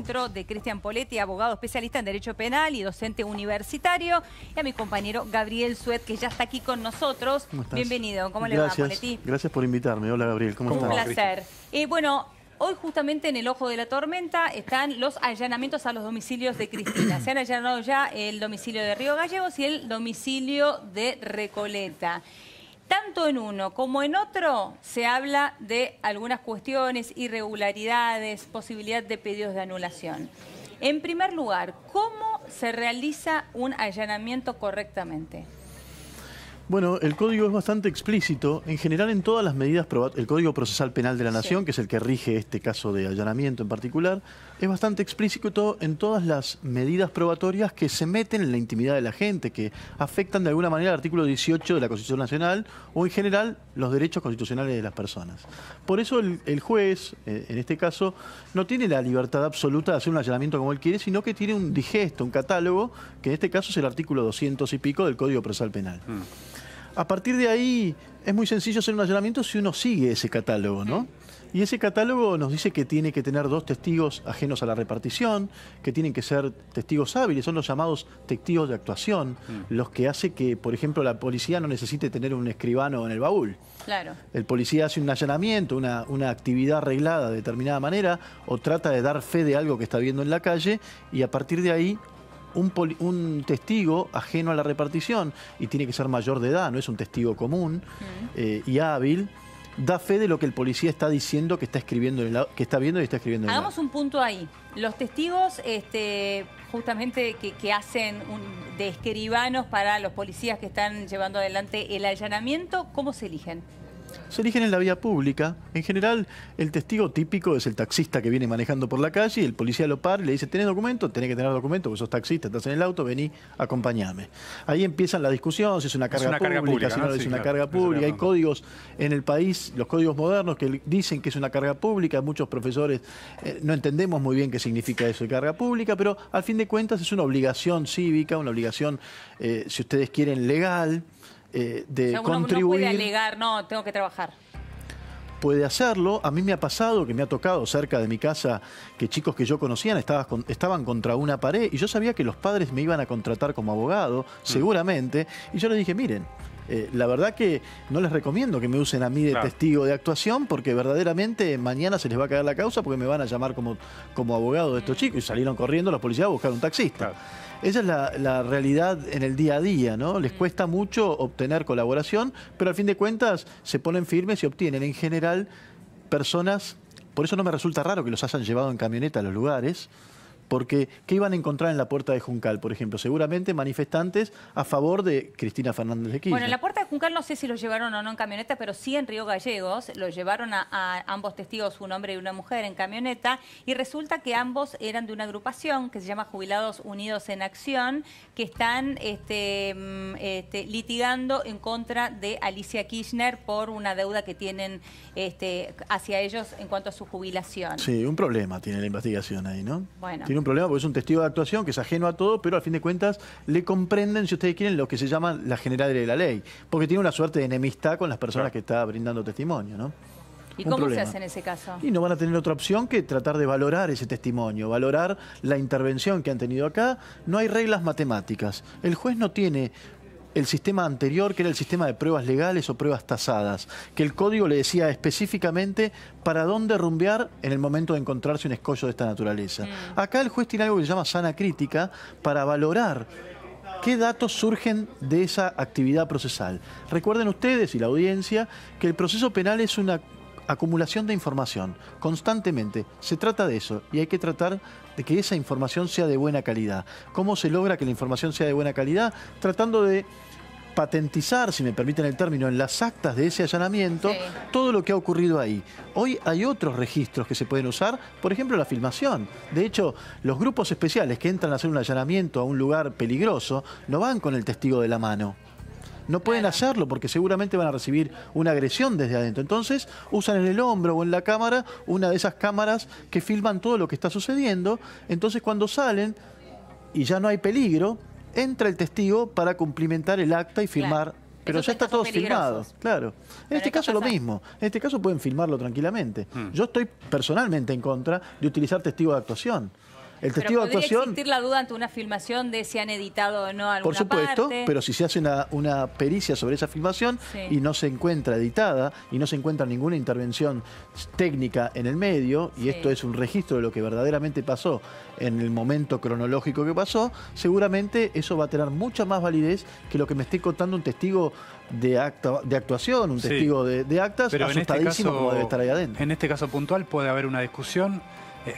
De Cristian Poletti, abogado especialista en Derecho Penal y docente universitario, y a mi compañero Gabriel Suet, que ya está aquí con nosotros. ¿Cómo estás? Bienvenido. ¿Cómo le va, Poletti? Gracias por invitarme. Hola, Gabriel. ¿Cómo estás? Un placer. Bueno, hoy justamente en el ojo de la tormenta están los allanamientos a los domicilios de Cristina. Se han allanado ya el domicilio de Río Gallegos y el domicilio de Recoleta. Tanto en uno como en otro se habla de algunas cuestiones, irregularidades, posibilidad de pedidos de anulación. En primer lugar, ¿cómo se realiza un allanamiento correctamente? Bueno, el código es bastante explícito. En general, en todas las medidas probatorias, el Código Procesal Penal de la Nación, que es el que rige este caso de allanamiento en particular, es bastante explícito en todas las medidas probatorias que se meten en la intimidad de la gente, que afectan de alguna manera el artículo 18 de la Constitución Nacional o en general los derechos constitucionales de las personas. Por eso el juez, en este caso, no tiene la libertad absoluta de hacer un allanamiento como él quiere, sino que tiene un digesto, un catálogo, que en este caso es el artículo 200 y pico del Código Procesal Penal. A partir de ahí es muy sencillo hacer un allanamiento si uno sigue ese catálogo, ¿no? Y ese catálogo nos dice que tiene que tener 2 testigos ajenos a la repartición, que tienen que ser testigos hábiles, son los llamados testigos de actuación, los que hace que, por ejemplo, la policía no necesite tener un escribano en el baúl. Claro. El policía hace un allanamiento, una actividad arreglada de determinada manera, o trata de dar fe de algo que está viendo en la calle, y a partir de ahí un testigo ajeno a la repartición, y tiene que ser mayor de edad, no es un testigo común, y hábil, da fe de lo que el policía está diciendo que está escribiendo, que está viendo y está escribiendo. Hagamos un punto ahí. Los testigos justamente que hacen de escribanos para los policías que están llevando adelante el allanamiento, ¿cómo se eligen? Se eligen en la vía pública. En general, el testigo típico es el taxista que viene manejando por la calle y el policía lo para y le dice: ¿tenés documento? Tenés que tener documento, porque sos taxista, estás en el auto, vení, acompañame. Ahí empiezan la discusión, si es una carga pública, si no es una carga pública. Hay códigos en el país, los códigos modernos, que dicen que es una carga pública. Muchos profesores no entendemos muy bien qué significa eso de carga pública, pero al fin de cuentas es una obligación cívica, una obligación, si ustedes quieren, legal, de contribuir. Uno puede alegar, no, tengo que trabajar. Puede hacerlo. A mí me ha pasado que me ha tocado cerca de mi casa que chicos que yo conocía estaban contra una pared y yo sabía que los padres me iban a contratar como abogado, seguramente, y yo les dije: miren, la verdad que no les recomiendo que me usen a mí de testigo de actuación, porque verdaderamente mañana se les va a caer la causa porque me van a llamar como abogado de estos chicos. Y salieron corriendo los policías a buscar un taxista. Esa es la realidad en el día a día, ¿no? Les cuesta mucho obtener colaboración, pero al fin de cuentas se ponen firmes y obtienen en general personas. Por eso no me resulta raro que los hayan llevado en camioneta a los lugares, porque ¿qué iban a encontrar en la Puerta de Juncal, por ejemplo? Seguramente manifestantes a favor de Cristina Fernández de Kirchner. Bueno, en la Puerta de Juncal no sé si los llevaron o no en camioneta, pero sí en Río Gallegos los llevaron a ambos testigos, un hombre y una mujer, en camioneta, y resulta que ambos eran de una agrupación que se llama Jubilados Unidos en Acción, que están litigando en contra de Alicia Kirchner por una deuda que tienen hacia ellos en cuanto a su jubilación. Sí, un problema tiene la investigación ahí, ¿no? Bueno. Tiene un problema porque es un testigo de actuación que es ajeno a todo, pero al fin de cuentas le comprenden, si ustedes quieren, lo que se llama la general de la ley, porque tiene una suerte de enemistad con las personas que está brindando testimonio, ¿no? ¿Y cómo se hace en ese caso? Y no van a tener otra opción que tratar de valorar ese testimonio, valorar la intervención que han tenido acá. No hay reglas matemáticas. El juez no tiene el sistema anterior, que era el sistema de pruebas legales o pruebas tasadas, que el código le decía específicamente para dónde rumbear en el momento de encontrarse un escollo de esta naturaleza. Acá el juez tiene algo que se llama sana crítica para valorar qué datos surgen de esa actividad procesal. Recuerden ustedes y la audiencia que el proceso penal es una acumulación de información constantemente. Se trata de eso y hay que tratar de que esa información sea de buena calidad. ¿Cómo se logra que la información sea de buena calidad? Tratando de patentizar, si me permiten el término, en las actas de ese allanamiento, todo lo que ha ocurrido ahí. Hoy hay otros registros que se pueden usar, por ejemplo la filmación. De hecho, los grupos especiales que entran a hacer un allanamiento a un lugar peligroso no van con el testigo de la mano. No pueden hacerlo porque seguramente van a recibir una agresión desde adentro. Entonces usan en el hombro o en la cámara una de esas cámaras que filman todo lo que está sucediendo. Entonces cuando salen y ya no hay peligro, entra el testigo para cumplimentar el acta y firmar Pero Esos ya está casos todo filmado, peligrosos. claro. En Pero este esto caso lo pasa- mismo. En este caso pueden filmarlo tranquilamente. Yo estoy personalmente en contra de utilizar testigo de actuación. El Pero testigo de podría actuación... existir la duda ante una filmación de si han editado o no alguna Por supuesto, parte. pero si se hace una pericia sobre esa filmación Sí. y no se encuentra editada y no se encuentra ninguna intervención técnica en el medio, y Sí. esto es un registro de lo que verdaderamente pasó en el momento cronológico que pasó, seguramente eso va a tener mucha más validez que lo que me esté contando un testigo de actuación, un Sí. testigo de actas, Pero asustadísimo como debe estar ahí adentro. en este caso puntual puede haber una discusión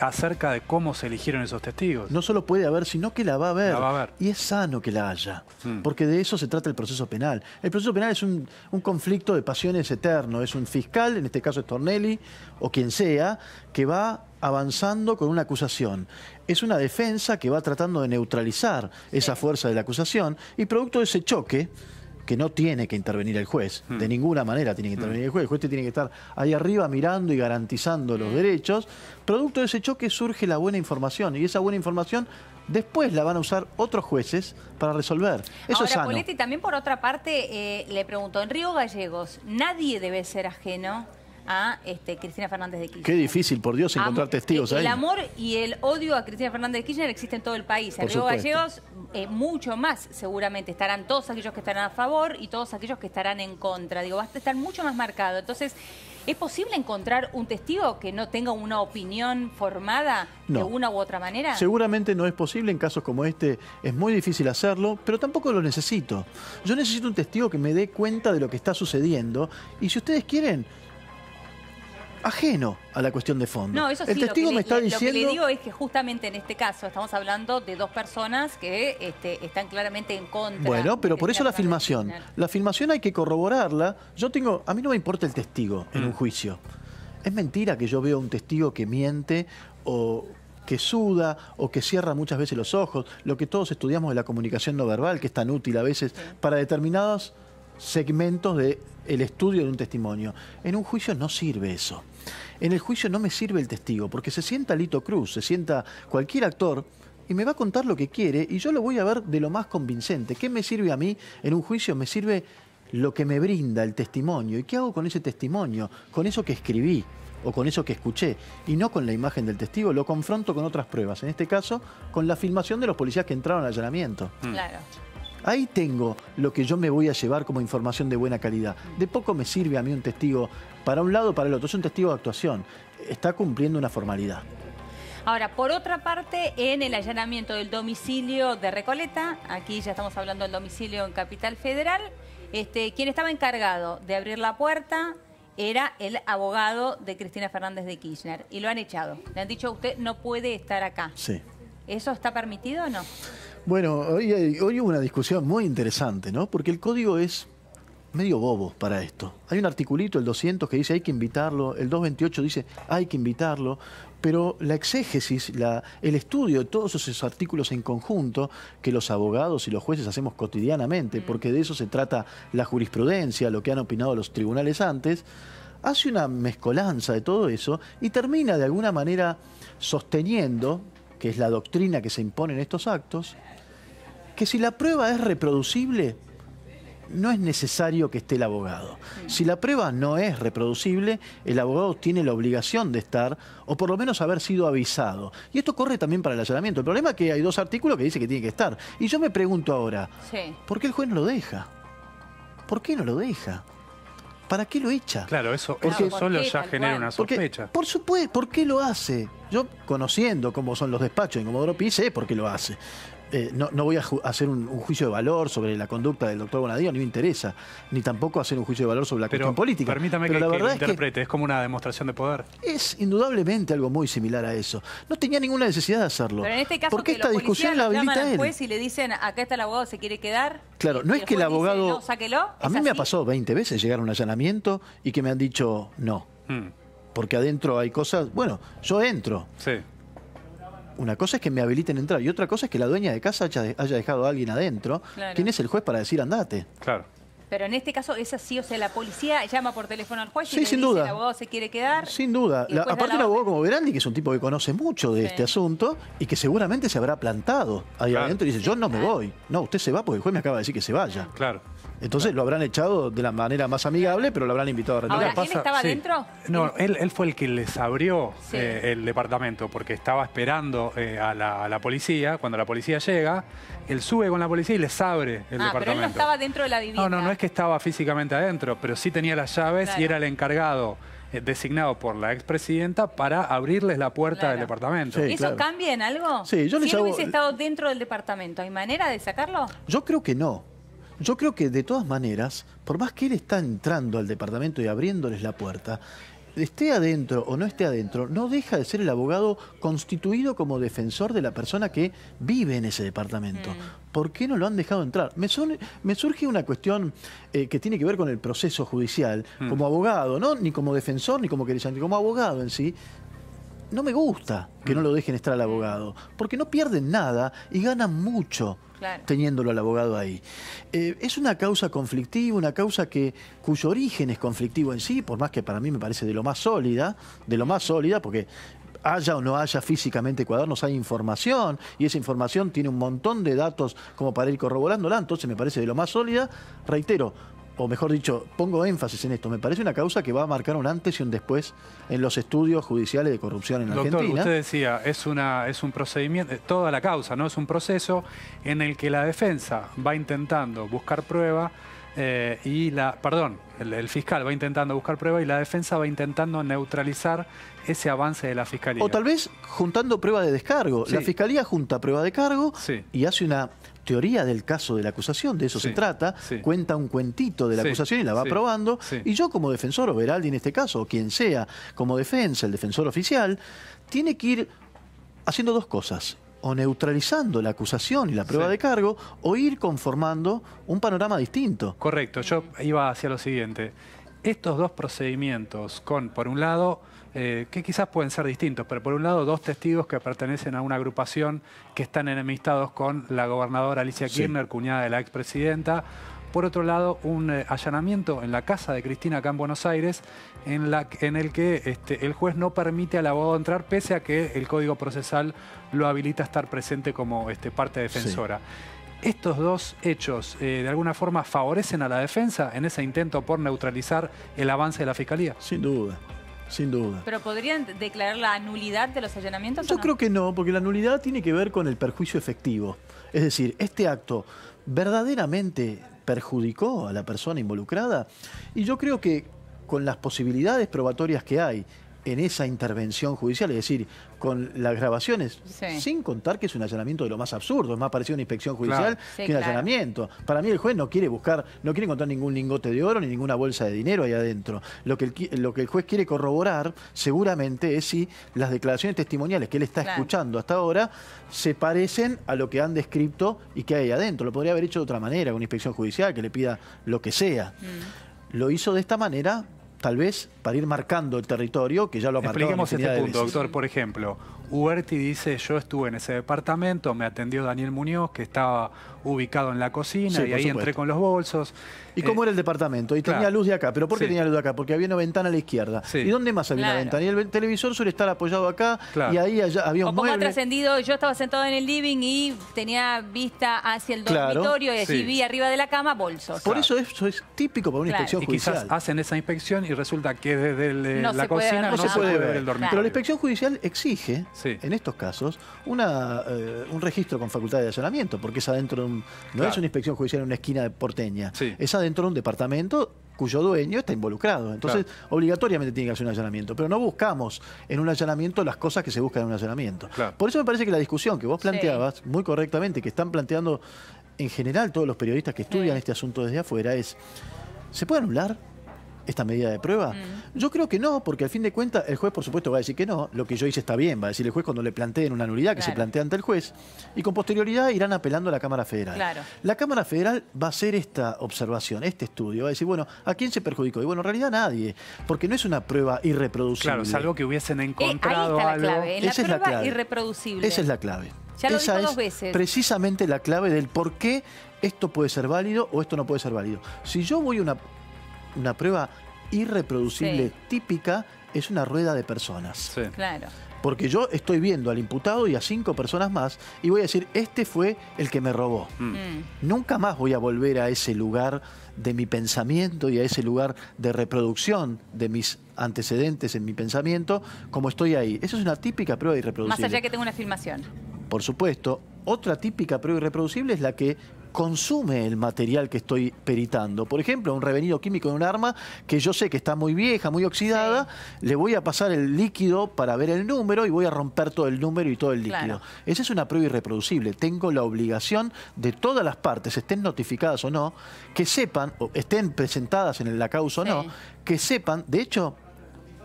acerca de cómo se eligieron esos testigos. No solo puede haber, sino que la va a haber. La va a haber. Y es sano que la haya, porque de eso se trata el proceso penal. El proceso penal es un conflicto de pasiones eterno. Es un fiscal, en este caso es Tornelli, o quien sea, que va avanzando con una acusación. Es una defensa que va tratando de neutralizar esa fuerza de la acusación, y producto de ese choque, que no tiene que intervenir el juez, de ninguna manera tiene que intervenir el juez tiene que estar ahí arriba mirando y garantizando los derechos. Producto de ese choque surge la buena información, y esa buena información después la van a usar otros jueces para resolver. Eso Ahora, es sano. Poletti, también por otra parte, le pregunto, en Río Gallegos, nadie debe ser ajeno a Cristina Fernández de Kirchner. Qué difícil, por Dios, encontrar testigos El ahí. amor y el odio a Cristina Fernández de Kirchner existe en todo el país. En Por Río supuesto. Gallegos, mucho más seguramente. Estarán todos aquellos que estarán a favor y todos aquellos que estarán en contra. Digo, va a estar mucho más marcado. Entonces, ¿es posible encontrar un testigo que no tenga una opinión formada de No. una u otra manera? Seguramente no es posible, en casos como este es muy difícil hacerlo, pero tampoco lo necesito. Yo necesito un testigo que me dé cuenta de lo que está sucediendo, y si ustedes quieren, ajeno a la cuestión de fondo. No, eso sí, el testigo me está lo que diciendo... le digo es que justamente en este caso estamos hablando de dos personas que están claramente en contra. Bueno, pero de por eso la Cristina Fernández de filmación. Kirchner. La filmación hay que corroborarla. A mí no me importa el testigo en un juicio. Es mentira que yo veo un testigo que miente o que suda o que cierra muchas veces los ojos, lo que todos estudiamos de la comunicación no verbal, que es tan útil a veces para determinados segmentos del estudio de un testimonio. En un juicio no sirve eso. En el juicio no me sirve el testigo, porque se sienta Lito Cruz, se sienta cualquier actor y me va a contar lo que quiere, y yo lo voy a ver de lo más convincente. ¿Qué me sirve a mí en un juicio? Me sirve lo que me brinda el testimonio. ¿Y qué hago con ese testimonio? Con eso que escribí o con eso que escuché, y no con la imagen del testigo. Lo confronto con otras pruebas, en este caso con la filmación de los policías que entraron al allanamiento. Claro. Ahí tengo lo que yo me voy a llevar como información de buena calidad. De poco me sirve a mí un testigo para un lado o para el otro. Es un testigo de actuación. Está cumpliendo una formalidad. Ahora, por otra parte, en el allanamiento del domicilio de Recoleta, aquí ya estamos hablando del domicilio en Capital Federal, quien estaba encargado de abrir la puerta era el abogado de Cristina Fernández de Kirchner, y lo han echado. Le han dicho, usted no puede estar acá. Sí. ¿Eso está permitido o no? Bueno, hoy hubo una discusión muy interesante, ¿no? Porque el código es medio bobo para esto. Hay un articulito, el 200, que dice hay que invitarlo, el 228 dice hay que invitarlo, pero la exégesis, el estudio de todos esos artículos en conjunto, que los abogados y los jueces hacemos cotidianamente, porque de eso se trata la jurisprudencia, lo que han opinado los tribunales antes, hace una mezcolanza de todo eso y termina de alguna manera sosteniendo, que es la doctrina que se impone en estos actos, que si la prueba es reproducible, no es necesario que esté el abogado. Si la prueba no es reproducible, el abogado tiene la obligación de estar, o por lo menos haber sido avisado. Y esto corre también para el allanamiento. El problema es que hay dos artículos que dicen que tiene que estar. Y yo me pregunto ahora, Sí. ¿por qué el juez no lo deja? ¿Por qué no lo deja? ¿Para qué lo echa? Claro, eso Porque- solo ¿por qué, ya tal genera cual? una Porque, sospecha. por supuesto, ¿por qué lo hace? Yo, conociendo cómo son los despachos en Comodoro Pi, sé por qué lo hace. No voy a hacer un juicio de valor sobre la conducta del doctor Bonadío, ni me interesa. Ni tampoco hacer un juicio de valor sobre la Pero cuestión política. permítame Pero que la lo verdad es que interprete, es como una demostración de poder. es indudablemente algo muy similar a eso. No tenía ninguna necesidad de hacerlo. Pero en este caso, porque que esta los discusión policías la lo llaman habilita al él. juez y le dicen, acá está el abogado, ¿se quiere quedar? Claro, Y no es que el juez dice, abogado... no, sáquelo. A ¿Es mí me ha así? pasado 20 veces llegar a un allanamiento y que me han dicho no. Mm, Porque adentro hay cosas... Bueno, yo entro. sí. Una cosa es que me habiliten a entrar y otra cosa es que la dueña de casa haya dejado a alguien adentro. Claro. ¿Quién es el juez para decir andate? Claro. Pero en este caso es así, o sea, la policía llama por teléfono al juez y Sí, le sin dice, duda. el abogado se quiere quedar. Sin duda. Y después da Aparte la un abogado orden. como Verandi, que es un tipo que conoce mucho de Sí. este asunto y que seguramente se habrá plantado ahí Claro. adentro y dice, yo no me claro. voy. No, usted se va porque el juez me acaba de decir que se vaya. Claro. Entonces lo habrán echado de la manera más amigable, pero lo habrán invitado a retirar. Ahora, ¿él estaba dentro? No, él fue el que les abrió Sí. el departamento, porque estaba esperando a la policía. Cuando la policía llega, él sube con la policía y les abre el departamento. Pero él no estaba dentro de la vivienda. No es que estaba físicamente adentro, pero sí tenía las llaves y era el encargado designado por la expresidenta para abrirles la puerta del departamento. Sí, ¿Eso claro. cambia en algo? Sí, yo les si él hago- hubiese estado dentro del departamento, ¿hay manera de sacarlo? Yo creo que no. Yo creo que de todas maneras, por más que él está entrando al departamento y abriéndoles la puerta, esté adentro o no esté adentro, no deja de ser el abogado constituido como defensor de la persona que vive en ese departamento. ¿Por qué no lo han dejado entrar? Me surge una cuestión que tiene que ver con el proceso judicial. Como abogado, ¿no? Ni como defensor, ni como querellante, como abogado en sí. No me gusta que no lo dejen estar al abogado, porque no pierden nada y ganan mucho teniéndolo al abogado ahí. Es una causa conflictiva, una causa cuyo origen es conflictivo en sí, por más que para mí me parece de lo más sólida, porque haya o no haya físicamente cuadernos, hay información, y esa información tiene un montón de datos como para ir corroborándola, entonces me parece de lo más sólida. Reitero, o mejor dicho, pongo énfasis en esto, me parece una causa que va a marcar un antes y un después en los estudios judiciales de corrupción en Doctor, Argentina. usted decía, es un procedimiento, toda la causa, ¿no? Es un proceso en el que la defensa va intentando buscar prueba el fiscal va intentando buscar prueba y la defensa va intentando neutralizar ese avance de la fiscalía. O tal vez juntando prueba de descargo. Sí. La fiscalía junta prueba de cargo Sí. y hace una teoría del caso de la acusación, de eso Sí. se trata, Sí. cuenta un cuentito de la Sí. acusación y la va Sí. probando. Sí. Y yo como defensor, o Veraldi en este caso, o quien sea, como defensa, el defensor oficial, tiene que ir haciendo dos cosas. O neutralizando la acusación y la prueba Sí. de cargo, o ir conformando un panorama distinto. Correcto, yo iba hacia lo siguiente. Estos dos procedimientos con, por un lado, que quizás pueden ser distintos, pero por un lado dos testigos que pertenecen a una agrupación que están enemistados con la gobernadora Alicia Sí. Kirchner, cuñada de la expresidenta. Por otro lado, un allanamiento en la casa de Cristina acá en Buenos Aires, en el que el juez no permite al abogado entrar, pese a que el Código Procesal lo habilita a estar presente como parte defensora. ¿Estos dos hechos de alguna forma favorecen a la defensa en ese intento por neutralizar el avance de la Fiscalía? Sin duda, sin duda. ¿Pero podrían declarar la nulidad de los allanamientos? Yo o no? creo que no, porque la nulidad tiene que ver con el perjuicio efectivo. Es decir, este acto verdaderamente perjudicó a la persona involucrada, y yo creo que con las posibilidades probatorias que hay en esa intervención judicial, es decir, con las grabaciones, Sí. sin contar que es un allanamiento de lo más absurdo, es más parecido a una inspección judicial Claro. Sí, que un claro. allanamiento. Para mí el juez no quiere encontrar ningún lingote de oro ni ninguna bolsa de dinero ahí adentro. Lo que el juez quiere corroborar seguramente es si las declaraciones testimoniales que él está Claro. escuchando hasta ahora se parecen a lo que han descrito y que hay ahí adentro. Lo podría haber hecho de otra manera, con una inspección judicial que le pida lo que sea. Lo hizo de esta manera, tal vez para ir marcando el territorio, que ya lo ha marcado. Expliquemos infinidad este de punto, veces. doctor. Por ejemplo, Uberti dice, yo estuve en ese departamento, me atendió Daniel Muñoz, que estaba ubicado en la cocina, Sí, y por ahí supuesto. entré con los bolsos. ¿Y cómo era el departamento? Y tenía claro. luz de acá. ¿Pero por qué Sí. tenía luz de acá? Porque había una ventana a la izquierda. Sí. ¿Y dónde más había Claro. una ventana? Y el televisor suele estar apoyado acá, Claro. y ahí allá había O un como ha mueble. trascendido, yo estaba sentado en el living y tenía vista hacia el Claro. dormitorio y allí Sí. vi arriba de la cama bolsos. Por Claro. eso es típico para una Claro. inspección Y judicial. quizás hacen esa inspección y resulta que desde No la se puede ver cocina nada. no se puede ver el dormitorio. Pero la inspección judicial exige, Sí. en estos casos, un registro con facultad de allanamiento, porque es adentro de no Claro. es una inspección judicial en una esquina porteña, Sí. es adentro de un departamento cuyo dueño está involucrado. Entonces, obligatoriamente tiene que hacer un allanamiento. Pero no buscamos en un allanamiento las cosas que se buscan en un allanamiento. Claro. Por eso me parece que la discusión que vos planteabas, muy correctamente, que están planteando en general todos los periodistas que estudian este asunto desde afuera, es, ¿se puede anular esta medida de prueba? Yo creo que no, porque al fin de cuentas el juez por supuesto va a decir que no, lo que yo hice está bien, va a decir el juez cuando le planteen una nulidad que se Claro. plantea ante el juez, y con posterioridad irán apelando a la Cámara Federal. Claro. La Cámara Federal va a hacer esta observación, este estudio, va a decir, bueno, ¿a quién se perjudicó? Y bueno, en realidad nadie, porque no es una prueba irreproducible. Claro, salvo que hubiesen Ahí encontrado está la algo. clave, en la Esa es la prueba clave. irreproducible. Esa es la clave. Ya lo Esa dijo es dos veces. precisamente la clave del por qué esto puede ser válido o esto no puede ser válido. Si yo voy a una prueba irreproducible Sí. típica, es una rueda de personas. Sí. Claro. Porque yo estoy viendo al imputado y a 5 personas más y voy a decir, este fue el que me robó. Nunca más voy a volver a ese lugar de mi pensamiento y a ese lugar de reproducción de mis antecedentes en mi pensamiento como estoy ahí. Eso es una típica prueba irreproducible. Más allá que tenga una filmación. Por supuesto. Otra típica prueba irreproducible es la que consume el material que estoy peritando. Por ejemplo, un revenido químico de un arma que yo sé que está muy vieja, muy oxidada, le voy a pasar el líquido para ver el número y voy a romper todo el número y todo el líquido. Claro. Esa es una prueba irreproducible. Tengo la obligación de todas las partes, estén notificadas o no, que sepan, o estén presentadas en la causa o no, que sepan, de hecho,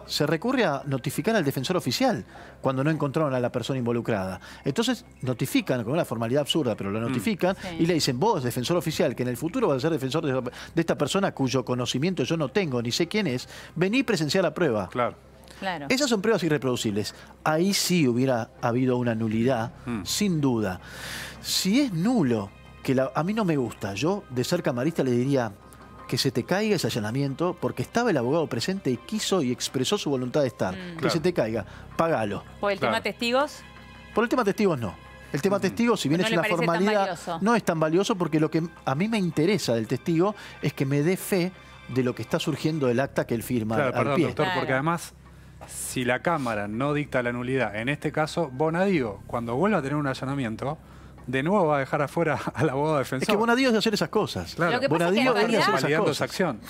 se recurre a notificar al defensor oficial cuando no encontraron a la persona involucrada. Entonces notifican, con una formalidad absurda, pero lo notifican y le dicen, vos, defensor oficial, que en el futuro vas a ser defensor de esta persona cuyo conocimiento yo no tengo, ni sé quién es, vení a presenciar la prueba. Claro. Claro. Esas son pruebas irreproducibles. Ahí sí hubiera habido una nulidad, sin duda. Si es nulo, que a mí no me gusta, yo de ser camarista le diría que se te caiga ese allanamiento porque estaba el abogado presente y quiso y expresó su voluntad de estar. Que se te caiga, pagalo. ¿Por el tema testigos? Por el tema testigos no. El tema testigos, si bien ¿No es le una parece tan formalidad, valioso? no es tan valioso porque lo que a mí me interesa del testigo es que me dé fe de lo que está surgiendo del acta que él firma Claro, al perdón, pie. doctor, Claro. porque además, si la Cámara no dicta la nulidad, en este caso, Bonadío, cuando vuelva a tener un allanamiento, de nuevo va a dejar afuera al abogado defensor. Es que Bonadío es de hacer esas cosas. Claro. Lo que pasa es que en Bonadío es de realidad- hacer esas validando cosas. esa acción.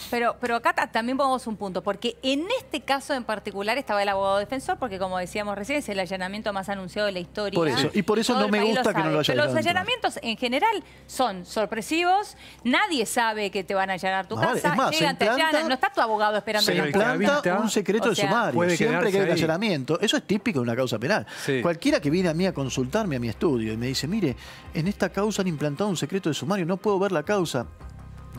Pero acá también pongamos un punto, porque en este caso en particular estaba el abogado defensor, porque como decíamos recién, es el allanamiento más anunciado de la historia. Por eso, y por eso Todo no el me país gusta que no sabe. lo haya Pero los dejado entrar. allanamientos en general son sorpresivos, nadie sabe que te van a allanar tu No, vale, casa, es más, se llegan, te implanta- allanan, no está tu abogado esperando Se en la el que puerta. implanta habita, un secreto o de sea, sumario. puede Siempre que hay un quedarse ahí. allanamiento, eso es típico de una causa penal. Sí. Cualquiera que viene a mí a consultarme a mi estudio y me dice, mire, en esta causa han implantado un secreto de sumario, no puedo ver la causa.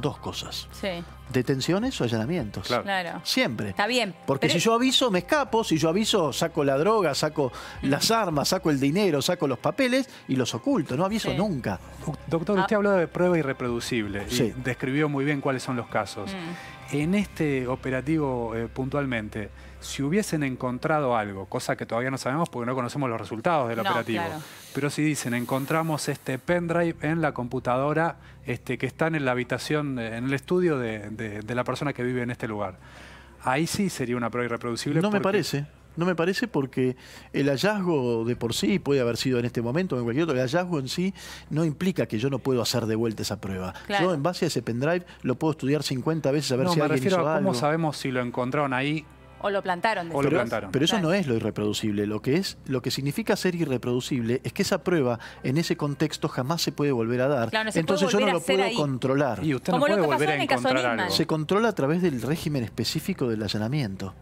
Dos cosas. Sí, Detenciones o allanamientos. Claro. claro. Siempre. Está bien. Porque pero- si yo aviso, me escapo. Si yo aviso, saco la droga, saco las armas, saco el dinero, saco los papeles y los oculto. No aviso Sí. nunca. Doctor, usted habló de prueba irreproducible y Sí. describió muy bien cuáles son los casos. En este operativo puntualmente, si hubiesen encontrado algo, cosa que todavía no sabemos porque no conocemos los resultados del No, operativo, claro. pero si dicen, encontramos este pendrive en la computadora que está en la habitación, en el estudio de la persona que vive en este lugar, ahí sí sería una prueba irreproducible. No me porque- parece. No me parece porque el hallazgo de por sí puede haber sido en este momento o en cualquier otro. El hallazgo en sí no implica que yo no puedo hacer de vuelta esa prueba. Claro. Yo en base a ese pendrive lo puedo estudiar 50 veces a ver No, si me alguien refiero hizo a cómo algo. sabemos si lo encontraron ahí. O lo plantaron. O lo decimos. plantaron. Pero eso Claro. no es lo irreproducible. Lo que significa ser irreproducible es que esa prueba en ese contexto jamás se puede volver a dar. Claro, no se Entonces puede yo no volver a lo hacer puedo ahí. controlar. Y usted Como no lo puede que pasó volver a en el caso encontrar Nisman. algo. Se controla a través del régimen específico del allanamiento.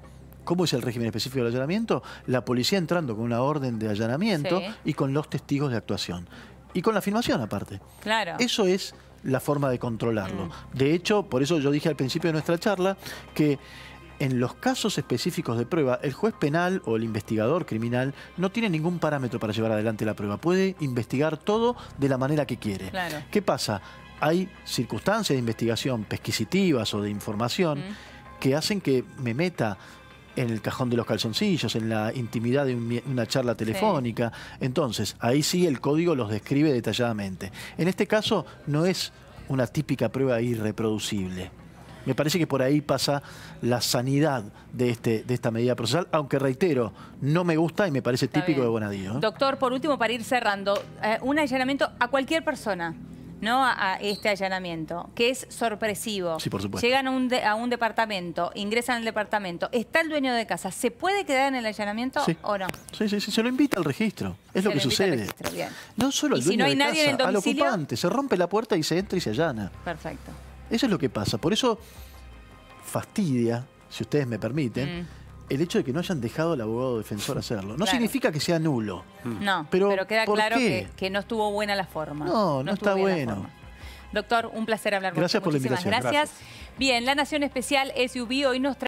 ¿Cómo es el régimen específico del allanamiento? La policía entrando con una orden de allanamiento Sí. y con los testigos de actuación. Y con la filmación aparte. Claro. Eso es la forma de controlarlo. De hecho, por eso yo dije al principio de nuestra charla que en los casos específicos de prueba, el juez penal o el investigador criminal no tiene ningún parámetro para llevar adelante la prueba. Puede investigar todo de la manera que quiere. Claro. ¿Qué pasa? Hay circunstancias de investigación pesquisitivas o de información que hacen que me meta en el cajón de los calzoncillos, en la intimidad de una charla telefónica. Entonces, ahí sí el código los describe detalladamente. En este caso, no es una típica prueba irreproducible. Me parece que por ahí pasa la sanidad de esta medida procesal, aunque reitero, no me gusta y me parece Está típico bien. de Bonadío. Doctor, por último, para ir cerrando, un allanamiento a cualquier persona, ¿no? A este allanamiento, que es sorpresivo. Sí, por supuesto. Llegan a un departamento, ingresan al departamento, está el dueño de casa, ¿se puede quedar en el allanamiento Sí. o no? Sí, se lo invita al registro. Es Se lo que lo invita al sucede. registro, bien. No solo ¿Y al si dueño no hay de nadie en el casa, al domicilio? ocupante. Se rompe la puerta y se entra y se allana. Perfecto. Eso es lo que pasa. Por eso fastidia, si ustedes me permiten, el hecho de que no hayan dejado al abogado defensor hacerlo. No Claro. significa que sea nulo. No, Pero, queda ¿por claro qué? que no estuvo buena la forma. No está estuvo bien la bueno. forma. Doctor, un placer hablar con Gracias usted. por la Muchísimas invitación. gracias. Bien, La Nación Especial SUV hoy nos trae